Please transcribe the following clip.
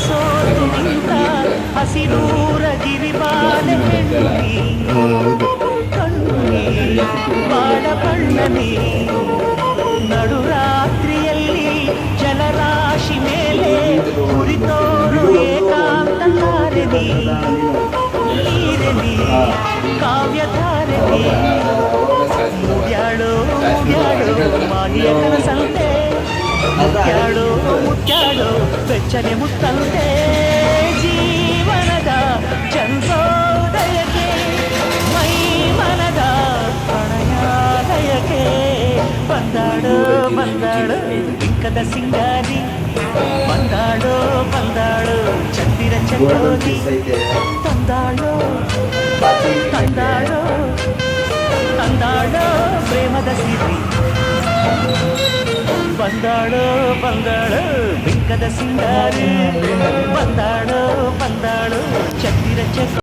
ಸೋತು ನಿಂತ ಹಸಿರೂರ ಗಿರಿಬಾಲೆ ಹೆಣ್ಣಿ ಕಣ್ಣಿ ಬಾಳ ಬಣ್ಣನಿ ನಡುರಾತ್ರಿಯಲ್ಲಿ ಜಲರಾಶಿ ಮೇಲೆ ಕುರಿತೋರು ಏಕಾಂತ ತಾರೆನಿ ನೀರೆನಿ ಕಾವ್ಯಧಾರೆನಿ ಮುಗ್ಯಾಡೋ ಮಾಗಿಯ ಕನಸಂತೆ ಮುಟ್ಟಾಡೋ ಬೆಚ್ಚನೆ ಮುತ್ತಂತೆ ಜೀವನದ ಚಂದೋದಯಕ್ಕೆ ಮೈ ಮನದ ಪ್ರಣಯಾಲಯಕ್ಕೆ ಬಂದಾಡೋ ಬಿಂಕದ ಸಿಂಗಾರಿ ಬಂದಾಡೋ ಚಂದಿರ ಚಕೋರಿ ತಂದಾಡೋ ಪ್ರೇಮದ ಸಿರಿ ಬಂದಾಳೋ ಬಿಂಕದ ಸಿಂಗಾರಿ ಬಂದಾಳೋ ಚಂದಿರ ಚಕೋರಿ